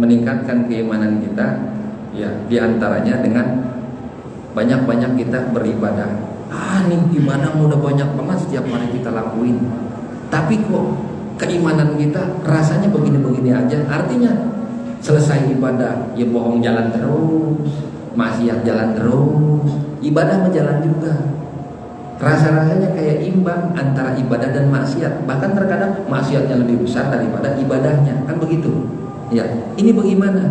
meningkatkan keimanan kita, ya diantaranya dengan banyak-banyak kita beribadah. Nih ibadah udah banyak banget setiap hari kita lakuin, tapi kok keimanan kita rasanya begini-begini aja. Artinya selesai ibadah ya bohong jalan terus, maksiat jalan terus, ibadah berjalan juga. Rasa-rasanya kayak imbang antara ibadah dan maksiat. Bahkan terkadang maksiatnya lebih besar daripada ibadahnya, kan begitu? Ya, ini bagaimana?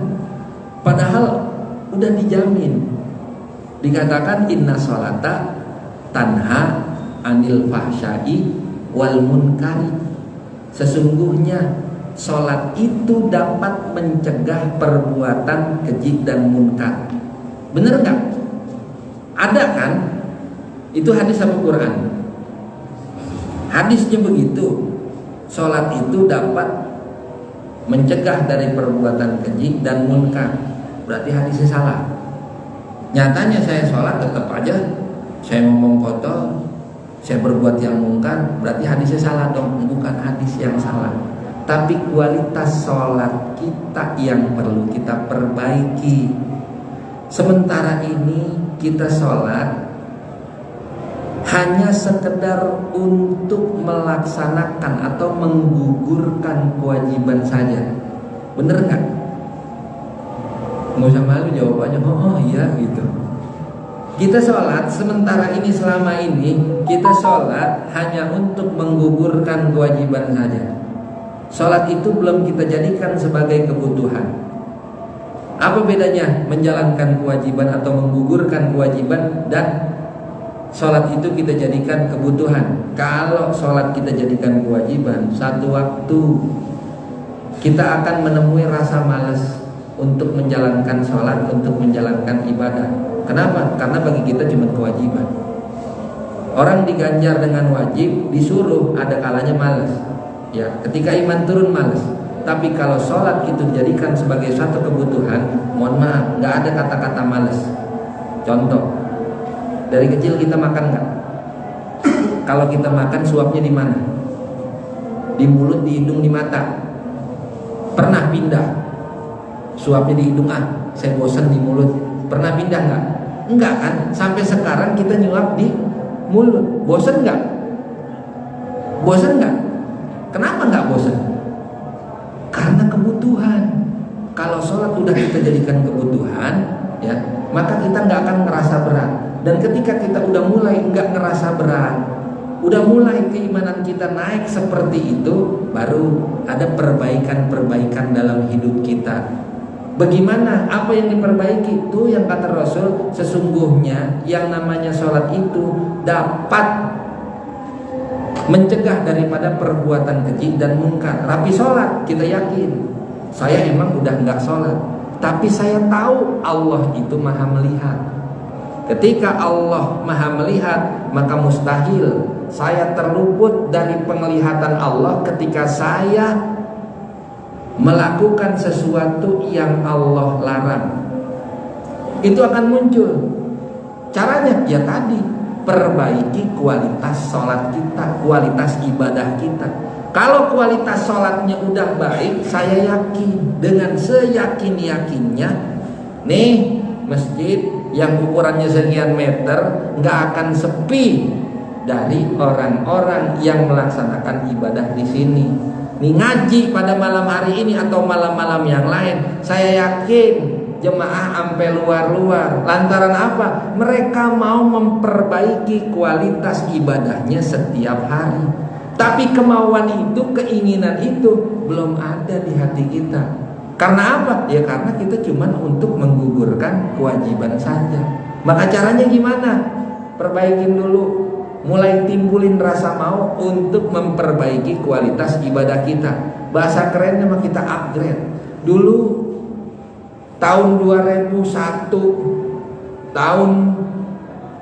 Padahal udah dijamin. Dikatakan inna sholata tanha anil fahsyai wal munkari. Sesungguhnya sholat itu dapat mencegah perbuatan keji dan munkar. Bener nggak? Ada kan? Itu hadis apa Quran? Hadisnya begitu. Sholat itu dapat mencegah dari perbuatan keji dan munkar. Berarti hadisnya salah. Nyatanya saya sholat tetap aja saya ngomong kotor, saya berbuat yang munkar. Berarti hadisnya salah dong. Bukan hadis yang salah, tapi kualitas sholat kita yang perlu kita perbaiki. Sementara ini kita sholat hanya sekedar untuk melaksanakan atau menggugurkan kewajiban saja. Bener nggak? Nggak usah malu jawabannya. Oh iya gitu. Kita sholat sementara ini, selama ini kita sholat hanya untuk menggugurkan kewajiban saja. Sholat itu belum kita jadikan sebagai kebutuhan. Apa bedanya menjalankan kewajiban atau menggugurkan kewajiban dan sholat itu kita jadikan kebutuhan? Kalau sholat kita jadikan kewajiban, satu waktu kita akan menemui rasa malas untuk menjalankan sholat, untuk menjalankan ibadah. Kenapa? Karena bagi kita cuma kewajiban. Orang diganjar dengan wajib, disuruh ada kalanya malas. Ya, ketika iman turun malas. Tapi kalau sholat itu dijadikan sebagai satu kebutuhan, mohon maaf, nggak ada kata-kata malas. Contoh, dari kecil kita makan nggak? Kalau kita makan suapnya di mana? Di mulut, di hidung, di mata. Pernah pindah? Suapnya di hidung, saya bosan di mulut. Pernah pindah nggak? Enggak kan? Sampai sekarang kita nyuap di mulut. Bosan nggak? Bosan nggak? Kenapa nggak bosan? Karena kebutuhan. Kalau sholat udah kita jadikan kebutuhan, ya, maka kita nggak akan ngerasa berat. Dan ketika kita udah mulai nggak ngerasa berat, udah mulai keimanan kita naik seperti itu, baru ada perbaikan-perbaikan dalam hidup kita. Bagaimana? Apa yang diperbaiki? Itu yang kata Rasul, sesungguhnya yang namanya sholat itu dapat mencegah daripada perbuatan keji dan munkar. Rapi sholat, kita yakin. Saya emang udah nggak sholat, tapi saya tahu Allah itu maha melihat. Ketika Allah maha melihat, maka mustahil saya terluput dari penglihatan Allah ketika saya melakukan sesuatu yang Allah larang. Itu akan muncul. Caranya ya tadi, perbaiki kualitas sholat kita, kualitas ibadah kita. Kalau kualitas sholatnya udah baik, saya yakin dengan seyakin-yakinnya, nih masjid yang ukurannya sekian meter nggak akan sepi dari orang-orang yang melaksanakan ibadah di sini. Nih ngaji pada malam hari ini atau malam-malam yang lain, saya yakin jemaah sampai luar-luar. Lantaran apa? Mereka mau memperbaiki kualitas ibadahnya setiap hari. Tapi kemauan itu, keinginan itu belum ada di hati kita. Karena apa? Ya karena kita cuma untuk menggugurkan kewajiban saja. Maka caranya gimana? Perbaikin dulu. Mulai timbulin rasa mau untuk memperbaiki kualitas ibadah kita. Bahasa kerennya mah kita upgrade. Dulu tahun 2001, tahun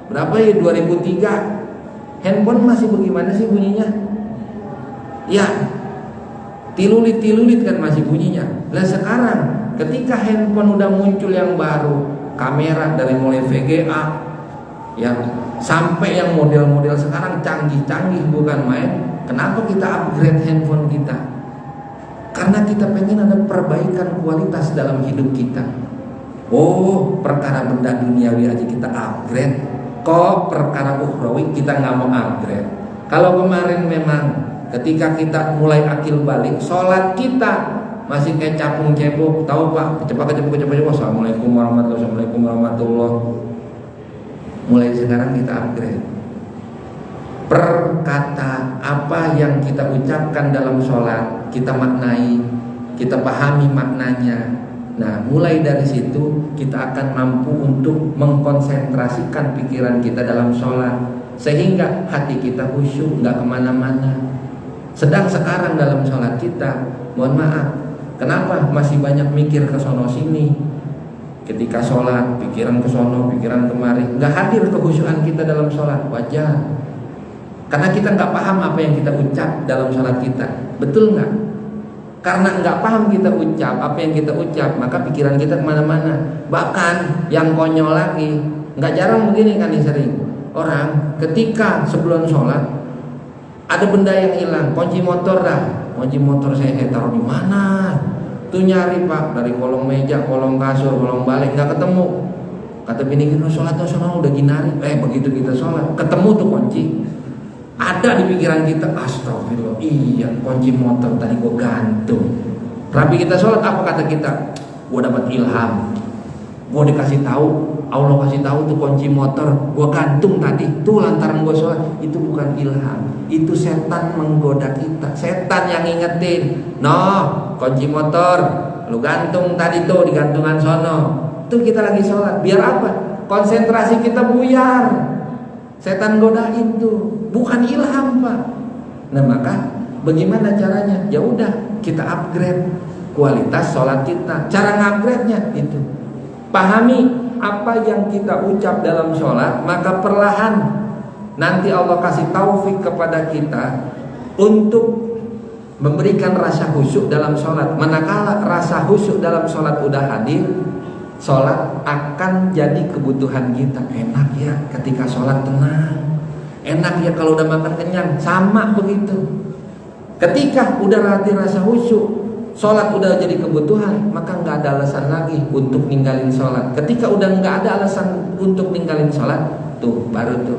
berapa ya, 2003, handphone masih bagaimana sih bunyinya? Ya, tilulit kan masih bunyinya. Lah sekarang ketika handphone udah muncul yang baru, kamera dari mulai VGA, ya sampai yang model-model sekarang canggih-canggih bukan main. Kenapa kita upgrade handphone kita? Karena kita pengen ada perbaikan kualitas dalam hidup kita. Oh, perkara benda duniawi aja kita upgrade, kok perkara ukhrawi kita nggak mau upgrade. Kalau kemarin memang ketika kita mulai akil balik, sholat kita masih kayak capung cebok, tahu Pak, kecepak. Assalamualaikum warahmatullahi. Mulai sekarang kita upgrade. Perkata apa yang kita ucapkan dalam sholat, kita maknai, kita pahami maknanya. Nah, mulai dari situ kita akan mampu untuk mengkonsentrasikan pikiran kita dalam sholat, sehingga hati kita khusyuk, nggak kemana-mana. Sedang sekarang dalam sholat kita, mohon maaf, kenapa masih banyak mikir ke sono sini? Ketika sholat, pikiran ke sono, pikiran kemari, nggak hadir kehusyukan kita dalam sholat. Wajar, karena kita nggak paham apa yang kita ucap dalam sholat kita. Betul nggak? Karena nggak paham kita ucap apa yang kita ucap, maka pikiran kita kemana-mana. Bahkan yang konyol lagi, nggak jarang begini kan, sering orang ketika sebelum sholat ada benda yang hilang, kunci motor dah. Kunci motor saya taruh di mana? Tuh nyari Pak, dari kolong meja, kolong kasur, kolong balik, nggak ketemu. Kata bini kita, sholatnya sono udah ginari. Begitu kita sholat, ketemu tuh kunci. Ada di pikiran kita, astagfirullah, iya kunci motor tadi gue gantung. Tapi kita sholat, apa kata kita? Gue dapat ilham, gue dikasih tahu, Allah kasih tahu tuh kunci motor gue gantung tadi tuh lantaran gue sholat. Itu bukan ilham, itu setan menggoda kita. Setan yang ngingetin, kunci motor lu gantung tadi tuh di gantungan sono. Tuh kita lagi sholat, biar apa? Konsentrasi kita buyar. Setan godain tuh, bukan ilham Pak. Nah, maka bagaimana caranya? Ya udah, kita upgrade kualitas sholat kita. Cara ngupgrade-nya itu, pahami apa yang kita ucap dalam sholat, maka perlahan nanti Allah kasih taufik kepada kita untuk memberikan rasa khusyuk dalam sholat. Manakala rasa khusyuk dalam sholat udah hadir, sholat akan jadi kebutuhan kita. Enak ya ketika sholat tenang, enak ya kalau udah makan kenyang, sama begitu. Ketika udah hadir rasa khusyuk, sholat udah jadi kebutuhan, maka nggak ada alasan lagi untuk ninggalin sholat. Ketika udah nggak ada alasan untuk ninggalin sholat, tuh baru tuh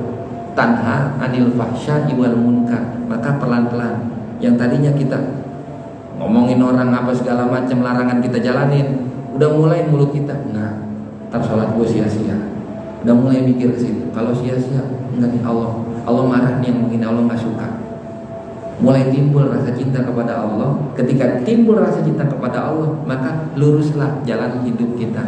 tanha anil fahsya'i wal munkar. Maka pelan-pelan yang tadinya kita ngomongin orang apa segala macam larangan kita jalanin, udah mulai mulut kita, nah, ntar sholat gue sia-sia. Udah mulai mikir ke situ. Kalau sia-sia, enggak nih, Allah marah nih yang begini, Allah nggak suka. Mulai timbul rasa cinta kepada Allah. Ketika timbul rasa cinta kepada Allah, maka luruslah jalan hidup kita.